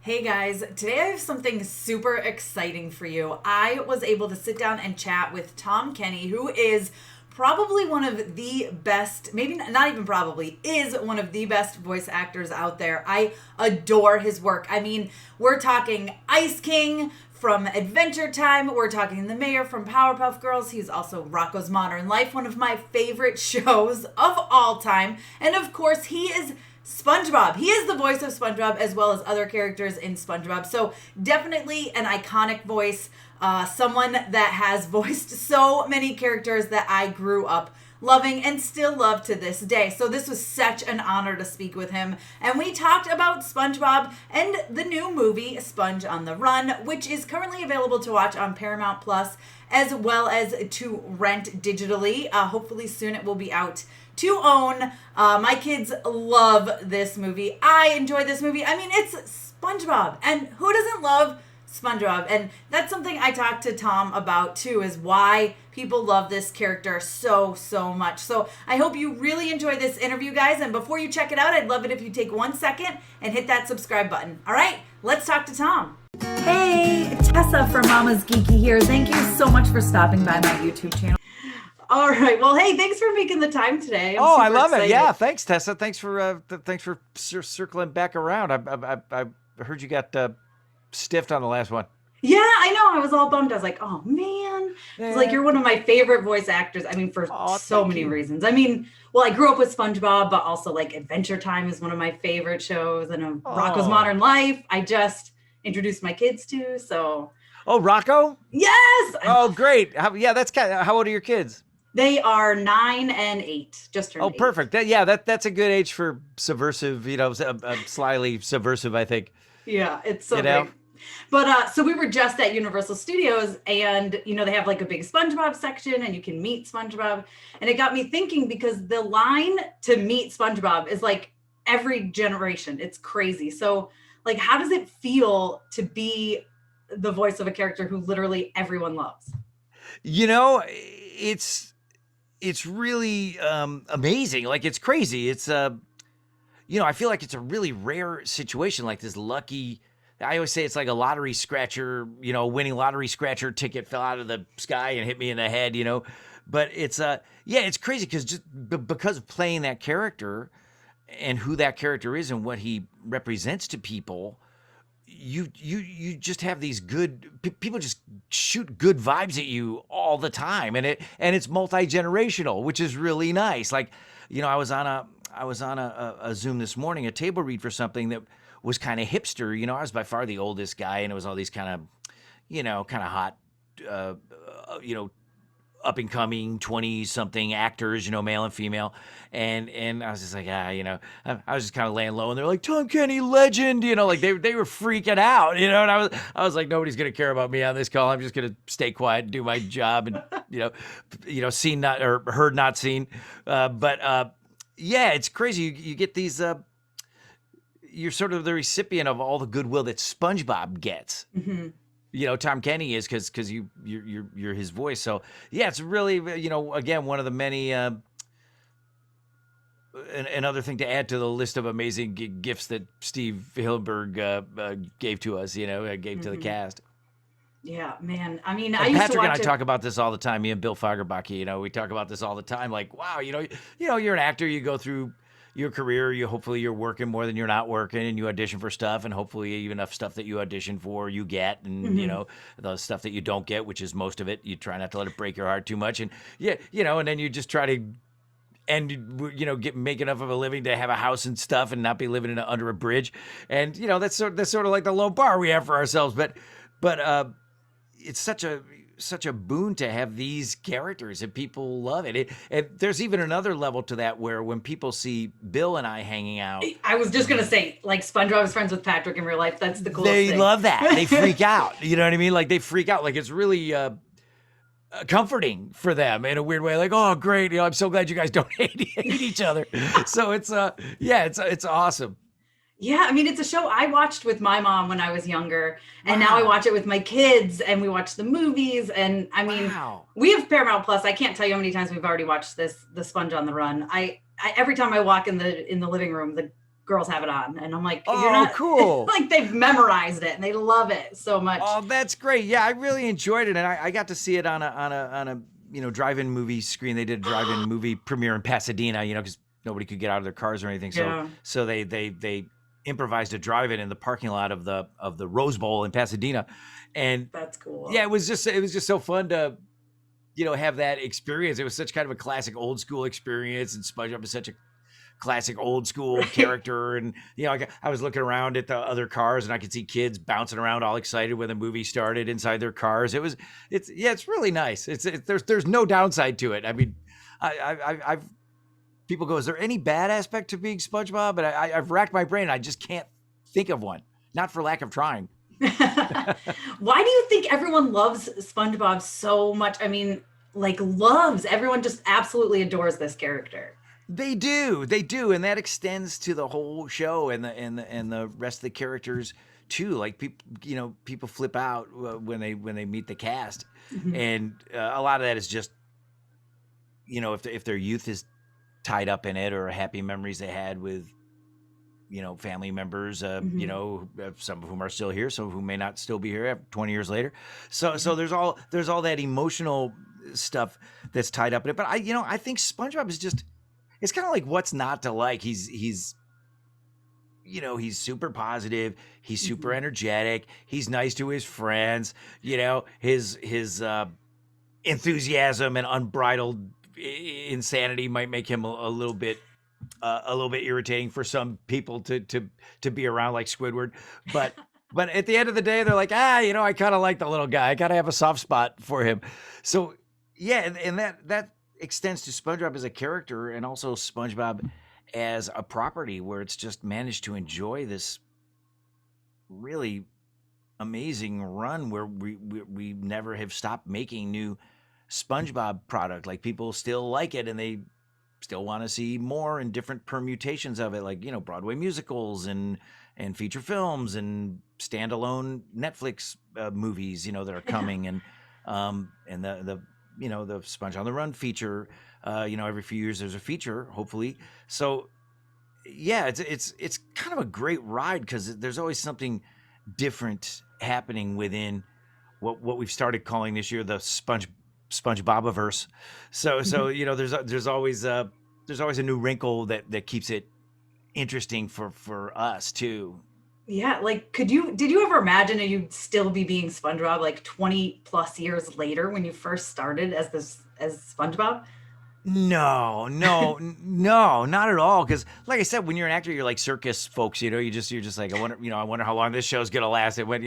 Hey guys, today I have something super exciting for you. I was able to sit down and chat with Tom Kenny, who is probably one of the best, maybe not even probably, is one of the best voice actors out there. I adore his work. I mean, we're talking Ice King from Adventure Time. We're talking the mayor from Powerpuff Girls. He's also Rocko's Modern Life, one of my favorite shows of all time. And of course, he is SpongeBob. He is the voice of SpongeBob as well as other characters in SpongeBob. So definitely an iconic voice. Someone that has voiced so many characters that I grew up loving and still love to this day. So this was such an honor to speak with him. And we talked about SpongeBob and the new movie Sponge on the Run, which is currently available to watch on Paramount Plus as well as to rent digitally. Hopefully soon it will be out to own. My kids love this movie. I enjoy this movie. I mean, it's SpongeBob. And who doesn't love SpongeBob? And that's something I talked to Tom about too, is why people love this character so much. So I hope you really enjoy this interview, guys. And before you check it out, I'd love it if you take 1 second and hit that subscribe button. All right, let's talk to Tom. Hey, Tessa from Mama's Geeky here. Thank you so much for stopping by my YouTube channel. All right. Well, hey, thanks for making the time today. I love it. Yeah, thanks, Tessa. Thanks for circling back around. I heard you got stiffed on the last one. Yeah, I know. I was all bummed. I was like, oh man. It's like, you're one of my favorite voice actors. I mean, for so many reasons. I mean, well, I grew up with SpongeBob, but also like Adventure Time is one of my favorite shows, and Rocko's Modern Life. I just introduced my kids to. So. Oh, Rocko? Yes. Oh, great. That's how old are your kids? They are 9 and 8. Just turned 8. Perfect. That's a good age for subversive. Slyly subversive, I think. Yeah, it's so great. But so we were just at Universal Studios, and they have like a big SpongeBob section, and you can meet SpongeBob. And it got me thinking, because the line to meet SpongeBob is like every generation. It's crazy. So like, how does it feel to be the voice of a character who literally everyone loves? It's really amazing. Like, it's crazy. It's I feel like it's a really rare situation, like this lucky. I always say it's like a lottery scratcher, winning lottery scratcher ticket fell out of the sky and hit me in the head, But it's it's crazy because of playing that character and who that character is and what he represents to people. You just have these good people just shoot good vibes at you all the time, and it's multi-generational, which is really nice. Like, I was on a Zoom this morning, a table read for something that was kind of hipster. I was by far the oldest guy, and it was all these kind of hot, up and coming 20-something actors, male and female. And I was just like, I was just kind of laying low, and they're like, Tom Kenny, legend, like they were freaking out, and I was like, nobody's going to care about me on this call. I'm just going to stay quiet and do my job, and, seen not, or heard not seen. But it's crazy. You get these, you're sort of the recipient of all the goodwill that SpongeBob gets. Mm-hmm. Tom Kenny is because you're his voice. So yeah, it's really, again, one of the many, another thing to add to the list of amazing gifts that Steve Hillenberg gave to us, gave to the cast. Yeah, man. I mean, Patrick and I talk about this all the time. Me and Bill Fagerbach, we talk about this all the time. Like, wow, you're an actor. You go through your career, hopefully you're working more than you're not working, and you audition for stuff, and hopefully even enough stuff that you audition for you get, and the stuff that you don't get, which is most of it, you try not to let it break your heart too much, and and then you just try to make enough of a living to have a house and stuff and not be living under a bridge, and that's sort of like the low bar we have for ourselves, but it's such a boon to have these characters, and people love it. And there's even another level to that, where when people see Bill and I hanging out, I was just gonna say, like, SpongeBob is friends with Patrick in real life. That's the coolest thing. They love that. They freak out. You know what I mean? Like, they freak out. Like, it's really comforting for them in a weird way. Like, oh, great. I'm so glad you guys don't hate each other. So it's awesome. Yeah, I mean, it's a show I watched with my mom when I was younger, and now I watch it with my kids, and we watch the movies, and I mean, we have Paramount Plus. I can't tell you how many times we've already watched the Sponge on the Run. I every time I walk in the living room, the girls have it on. And I'm like, you're Oh, not cool. like they've memorized it and they love it so much. Oh, that's great. Yeah, I really enjoyed it, and I got to see it on a drive-in movie screen. They did a drive-in movie premiere in Pasadena, because nobody could get out of their cars or anything. So they improvised a drive-in in the parking lot of the Rose Bowl in Pasadena, and That's cool. yeah, it was just so fun to have that experience. It was such kind of a classic old school experience, and SpongeBob is such a classic old school character. And I was looking around at the other cars, and I could see kids bouncing around all excited when the movie started inside their cars. It's really nice. There's no downside to it. I mean, I've people go, is there any bad aspect to being SpongeBob? But I've racked my brain. I just can't think of one, not for lack of trying. Why do you think everyone loves SpongeBob so much? I mean, everyone just absolutely adores this character. They do, and that extends to the whole show and the rest of the characters too. Like people flip out when they meet the cast, and a lot of that is just if their youth is tied up in it, or happy memories they had with family members, some of whom are still here, some of whom may not still be here 20 years later. So there's all that emotional stuff that's tied up in it. But I think SpongeBob is just, it's kind of like, what's not to like? He's super positive. He's super energetic. He's nice to his friends. His enthusiasm and unbridled insanity might make him a little bit irritating for some people to be around, like Squidward. But at the end of the day, they're like, I kind of like the little guy. I kind of have a soft spot for him. So yeah, and that extends to SpongeBob as a character, and also SpongeBob as a property, where it's just managed to enjoy this really amazing run where we never have stopped making new SpongeBob product. Like, people still like it, and they still want to see more and different permutations of it, like Broadway musicals and feature films and standalone Netflix movies that are coming, and the Sponge on the Run feature. Every few years there's a feature, hopefully. So yeah, it's kind of a great ride, because there's always something different happening within what we've started calling this year the SpongeBobiverse. So there's always a new wrinkle that keeps it interesting for us too. Yeah, did you ever imagine that you'd still be being SpongeBob 20 plus years later when you first started as SpongeBob? No, not at all. Because, like I said, when you're an actor, you're like circus folks. You're just like, I wonder how long this show's gonna last. It went,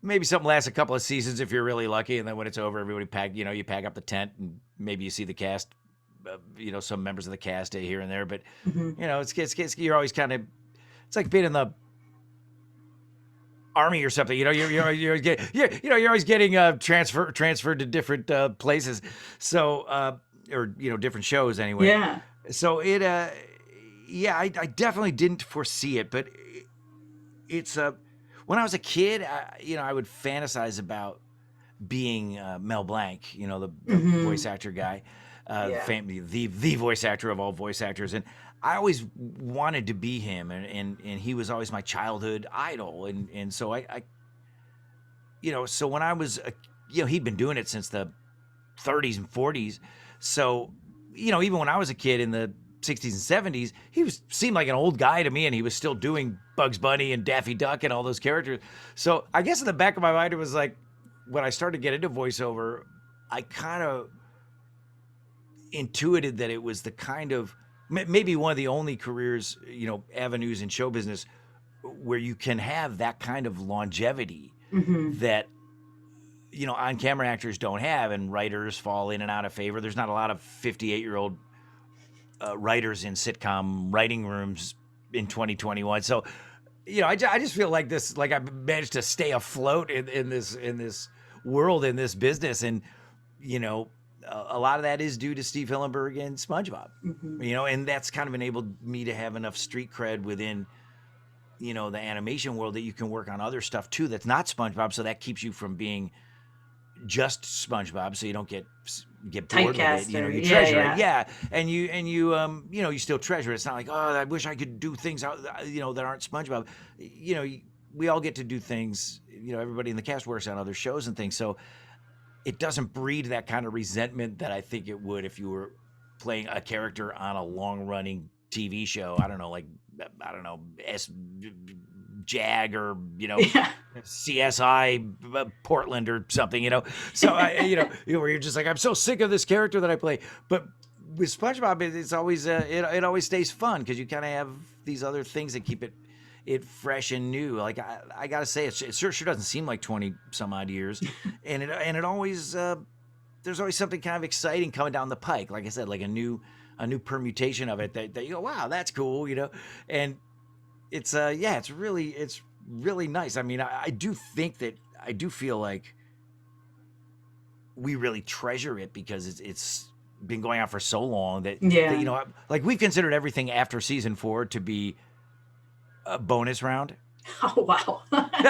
maybe something lasts a couple of seasons if you're really lucky, and then when it's over, everybody you pack up the tent, and maybe you see the cast, some members of the cast here and there. But it's you're always kind of, it's like being in the army or something. You're always getting transferred to different places. So or different shows anyway. Yeah. So it I definitely didn't foresee it, but it's when I was a kid, I would fantasize about being Mel Blanc, the voice actor guy, the voice actor of all voice actors, and I always wanted to be him, and he was always my childhood idol, and so I so when I was he'd been doing it since the 30s and 40s, so even when I was a kid in the 60s and 70s, he seemed like an old guy to me, and he was still doing Bugs Bunny and Daffy Duck and all those characters. So I guess in the back of my mind, it was like, when I started to get into voiceover, I kind of intuited that it was the kind of, maybe one of the only careers, avenues in show business where you can have that kind of longevity that on-camera actors don't have, and writers fall in and out of favor. There's not a lot of 58-year-old writers in sitcom writing rooms in 2021. So, I just feel like this, like I've managed to stay afloat in this world, in this business. And, a lot of that is due to Steve Hillenburg and SpongeBob, and that's kind of enabled me to have enough street cred within, the animation world, that you can work on other stuff too that's not SpongeBob. So that keeps you from being, just SpongeBob, so you don't get bored with it. Typecast You know, or you yeah, treasure it, yeah. yeah, and you know, you still treasure it. It's not like, oh, I wish I could do things out, you know, that aren't SpongeBob. You know, we all get to do things. You know, everybody in the cast works on other shows and things, so it doesn't breed that kind of resentment that I think it would if you were playing a character on a long running TV show. I don't know, like I don't know, Jag or you know Yeah. CSI Portland or something, you know. So I, you know, where you're just like, I'm so sick of this character that I play. But with SpongeBob, it's always it always stays fun because you kind of have these other things that keep it fresh and new. Like I gotta say, it sure doesn't seem like 20 some odd years, and it always there's always something kind of exciting coming down the pike. Like I said, like a new permutation of it that you go, wow, that's cool, you know, and it's yeah, it's really nice. I mean, I do think that I do feel like we really treasure it because it's been going on for so long that Yeah. you know, like we've considered everything after season 4 to be a bonus round. Oh wow.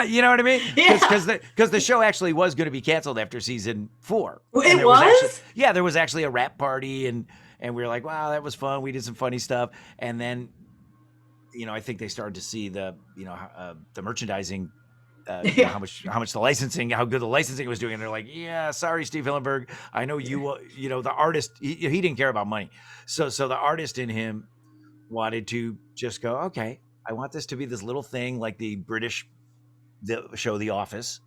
You know what I mean? Yeah. Because the show actually was going to be canceled after season 4. It there was? actually, yeah, there was actually a rap party and we were like, wow, that was fun. We did some funny stuff, and then you know, I think they started to see the merchandising. You know, how much the licensing, how good the licensing was doing, and they're like, yeah, sorry, Steve Hillenburg, I know you, you know, the artist, he didn't care about money, so the artist in him wanted to just go, okay, I want this to be this little thing like the British show The Office,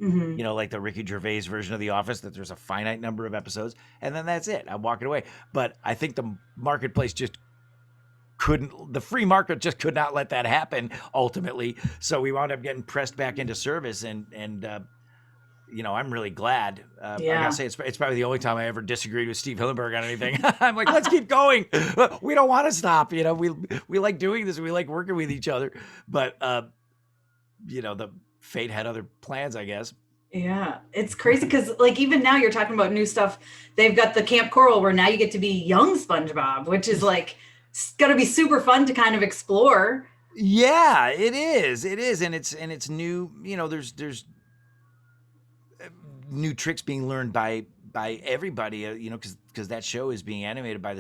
Mm-hmm. you know, like the Ricky Gervais version of The Office, that there's a finite number of episodes, and then that's it. I'm walking away. But I think the marketplace just the free market just could not let that happen ultimately. So we wound up getting pressed back into service, and you know, I'm really glad. I gotta say, it's probably the only time I ever disagreed with Steve Hillenburg on anything. I'm like, let's keep going. We don't want to stop. You know, we like doing this. We like working with each other. But you know, the fate had other plans, I guess. Yeah, it's crazy because like even now you're talking about new stuff. They've got the Camp Coral where now you get to be young SpongeBob, which is like it's gonna be super fun to kind of explore. Yeah, it is, and it's new. You know, there's new tricks being learned by everybody. You know, because that show is being animated by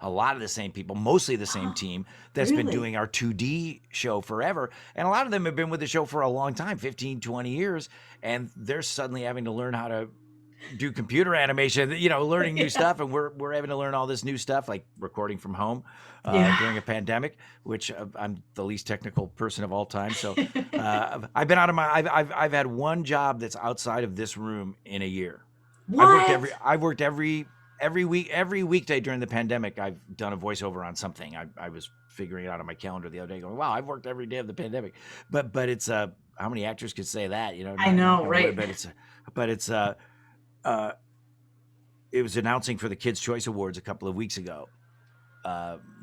a lot of the same people, mostly the same team that's been Really? doing our 2D show forever, and a lot of them have been with the show for a long time, 15, 20 years, and they're suddenly having to learn how to do computer animation, you know, learning new stuff, and we're having to learn all this new stuff, like recording from home during a pandemic, which I'm the least technical person of all time. So I've been out of my I've had one job that's outside of this room in a year. What? I've worked every weekday during the pandemic. I've done a voiceover on something. I was figuring it out on my calendar the other day, going, wow, I've worked every day of the pandemic. But it's how many actors could say that? You know, I know, right? But it's it was announcing for the Kids' Choice Awards a couple of weeks ago.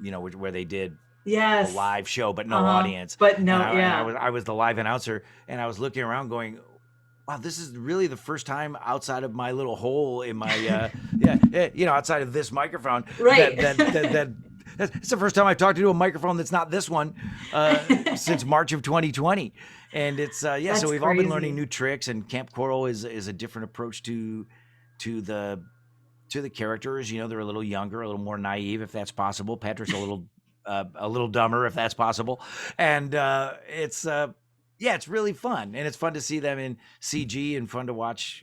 You know, where they did a live show but no audience. But no, and I was the live announcer, and I was looking around going, wow, this is really the first time outside of my little hole in my you know, outside of this microphone, right? It's the first time I've talked to a microphone that's not this one since March of 2020, and it's yeah. So we've all been learning new tricks, and Camp Coral is a different approach to the characters. You know, they're a little younger, a little more naive, if that's possible. Patrick's a little dumber, if that's possible, and it's yeah, it's really fun, and it's fun to see them in CG, and fun to watch.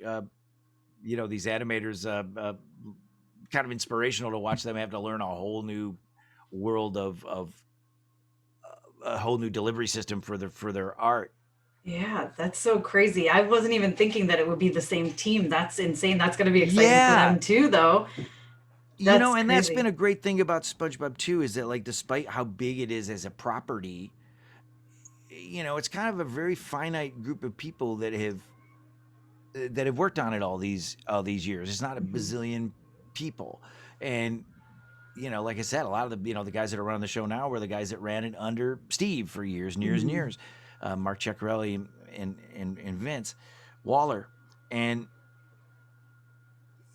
You know, these animators, kind of inspirational to watch them have to learn a whole new world of a whole new delivery system for their art. Yeah, that's so crazy. I wasn't even thinking that it would be the same team. That's insane. That's going to be exciting for them too, though. You know, and that's been a great thing about SpongeBob too, is that like despite how big it is as a property, you know, it's kind of a very finite group of people that have worked on it all these years. It's not a bazillion people, and you know, like I said, a lot of the guys that are running the show now were the guys that ran it under Steve for years and years and years. Mark Ceccarelli and Vince Waller, and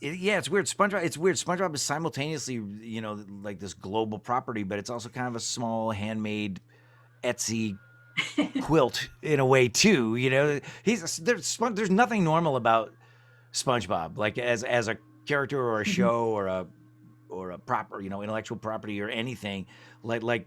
it's weird. SpongeBob is simultaneously, you know, like this global property, but it's also kind of a small handmade Etsy quilt in a way too. You know, there's nothing normal about SpongeBob, like as a character or a show or a proper, intellectual property or anything. Like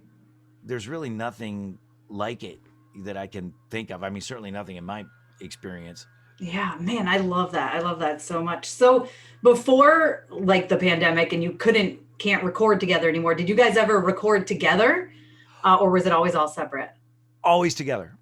there's really nothing like it that I can think of. I mean, certainly nothing in my experience. Yeah, man, I love that. I love that so much. So before like the pandemic and you can't record together anymore, did you guys ever record together? Or was it always all separate? Always together.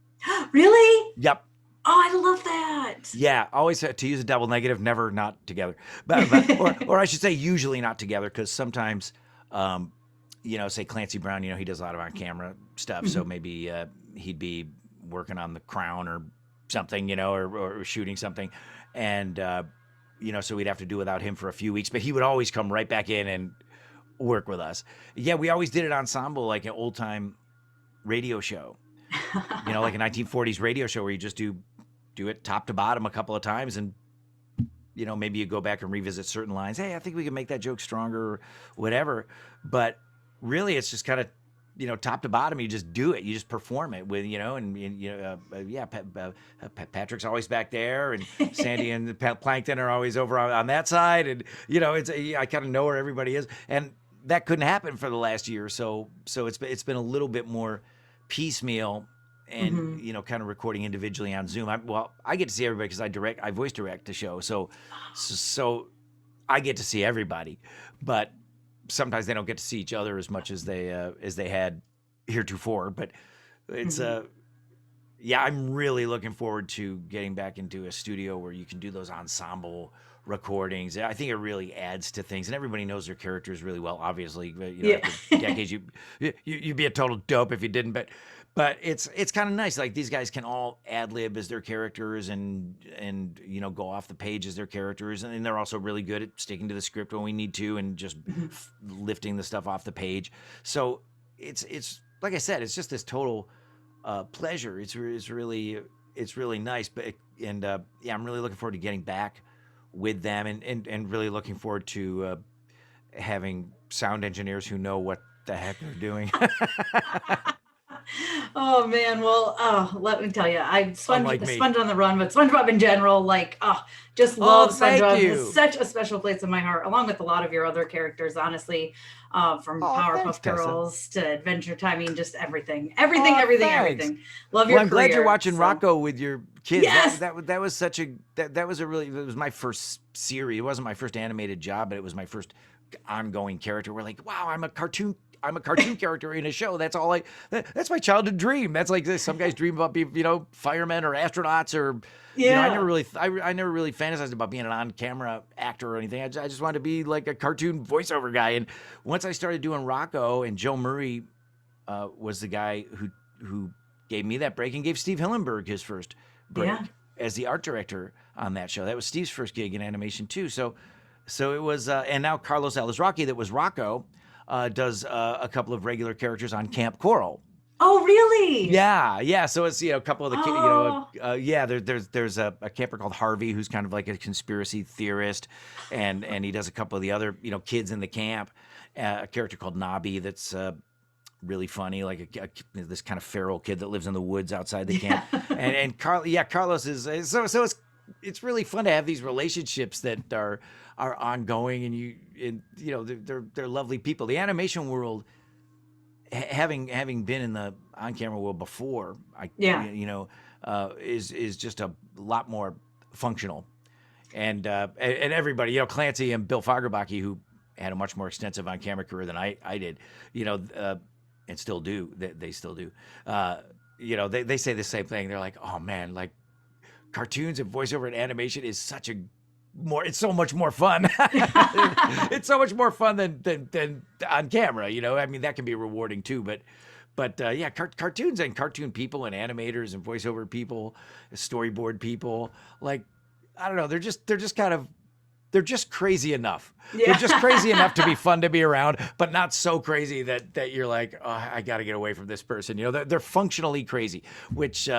Really? Yep. Oh, I love that. Yeah, always to use a double negative, never not together. Or I should say usually not together, because sometimes, say Clancy Brown, he does a lot of on camera stuff. So maybe he'd be working on The Crown or something, or shooting something. And, so we'd have to do without him for a few weeks, but he would always come right back in and work with us. Yeah, we always did it ensemble, like an old time radio show, like a 1940s radio show where you just do it top to bottom a couple of times, and maybe you go back and revisit certain lines. Hey, I think we can make that joke stronger or whatever. But really, it's just kind of top to bottom. You just do it. You just perform it with Patrick's always back there, and Sandy and Plankton are always over on that side, and I kind of know where everybody is, and that couldn't happen for the last year. So it's been a little bit more piecemeal. And kind of recording individually on Zoom. I get to see everybody because I voice direct the show, so I get to see everybody. But sometimes they don't get to see each other as much as they had heretofore. But it's I'm really looking forward to getting back into a studio where you can do those ensemble recordings. I think it really adds to things, and everybody knows their characters really well. Obviously, after decades, you'd be a total dope if you didn't, But it's kind of nice. Like these guys can all ad lib as their characters and go off the page as their characters, and they're also really good at sticking to the script when we need to, and just lifting the stuff off the page. So it's like I said, it's just this total pleasure. It's really nice. I'm really looking forward to getting back with them, and really looking forward to having sound engineers who know what the heck they're doing. Oh man, well, let me tell you, Sponge me. on the Run, but SpongeBob in general, just love SpongeBob. you. It's such a special place in my heart, along with a lot of your other characters, honestly, from Powerpuff Girls to Adventure Time. I mean, just everything. Love your I'm glad you're watching Rocko with your kids. Yes! That was such a that was it was my first series. It wasn't my first animated job, but it was my first ongoing character. We're like, wow, I'm a cartoon character in a show. That's my childhood dream. That's like this. Some guys dream about being, firemen or astronauts or, I never really fantasized about being an on-camera actor or anything. I just wanted to be like a cartoon voiceover guy. And once I started doing Rocko, and Joe Murray was the guy who gave me that break and gave Steve Hillenburg his first break as the art director on that show. That was Steve's first gig in animation too. So it was, and now Carlos Alazraqui, that was Rocko, does a couple of regular characters on Camp Coral. Oh, really? Yeah. So it's a couple of the there's a camper called Harvey who's kind of like a conspiracy theorist, and he does a couple of the other kids in the camp. A character called Nobby that's really funny, like this kind of feral kid that lives in the woods outside the camp. And Carlos is so it's really fun to have these relationships that are ongoing, and they're lovely people. The animation world, having been in the on-camera world before, is just a lot more functional, and everybody, Clancy and Bill Fagerbacke, who had a much more extensive on-camera career than I did, and still do. They still do. They say the same thing. They're like, oh man, like cartoons and voiceover and animation is it's so much more fun. It's so much more fun than on camera, I mean, that can be rewarding too, but cartoons and cartoon people and animators and voiceover people, storyboard people, like, I don't know, they're just crazy enough. Yeah. They're just crazy enough to be fun to be around, but not so crazy that you're like, oh, I got to get away from this person. They're functionally crazy, which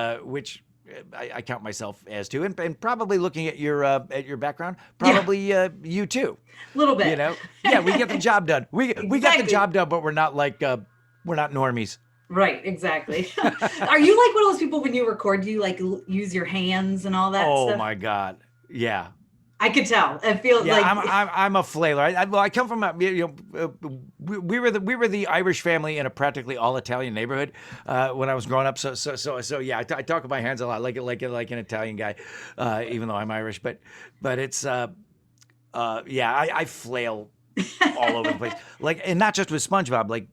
I count myself as too, and probably looking at your background, probably you too. A little bit. We get the job done. We got the job done, but we're not normies. Right, exactly. Are you like one of those people when you record, you like use your hands and all that stuff? Oh my God. Yeah. I could tell. I feel Yeah, like I'm a flailer. Well, I come from we were the Irish family in a practically all Italian neighborhood when I was growing up. So yeah, I talk with my hands a lot, like an Italian guy, even though I'm Irish. But it's yeah, I flail all over the place. Like, and not just with SpongeBob. Like,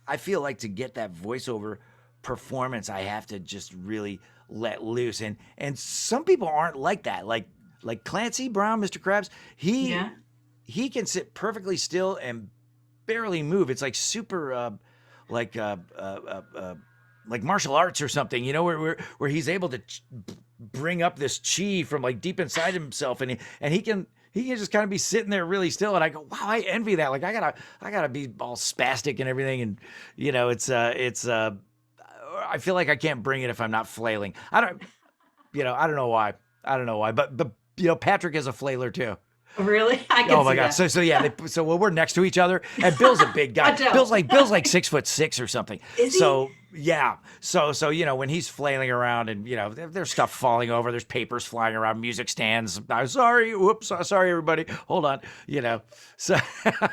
I feel like to get that voiceover performance, I have to just really let loose. And some people aren't like that. Like Clancy Brown, Mr. Krabs, yeah. he can sit perfectly still and barely move. It's like super like uh, uh, uh, like martial arts or something, you know, where he's able to bring up this chi from like deep inside himself, and he can just kind of be sitting there really still, and I go, wow, I envy that. Like I gotta be all spastic and everything, and you know, it's I feel like I can't bring it if I'm not flailing. I don't know why. But you know, Patrick is a flailer too. Really? I can Oh my see God. that. So yeah, so well, we're next to each other, and Bill's a big guy. Watch out. Bill's like 6'6" or something. Is he? So yeah. So you know, when he's flailing around, and you know, there's stuff falling over, there's papers flying around, music stands. I'm sorry. Whoops. Sorry, everybody. Hold on. You know. So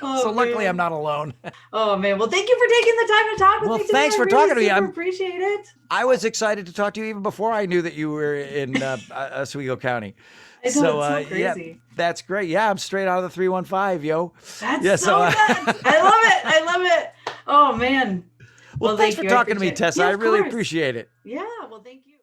Oh, so luckily man. I'm not alone. Oh man. Well, thank you for taking the time to talk with Well, me today. thanks I for really talking to me. super appreciate it. I was excited to talk to you even before I knew that you were in Oswego County. I know, So, it's so yeah, crazy. that's great. Yeah, I'm straight out of the 315, yo. That's Yeah, so nuts. I love it. I love it. Oh man. well, thanks thank for you. talking to me, appreciate it. Tessa. Yeah, I of really course. appreciate it. Yeah. Well, thank you.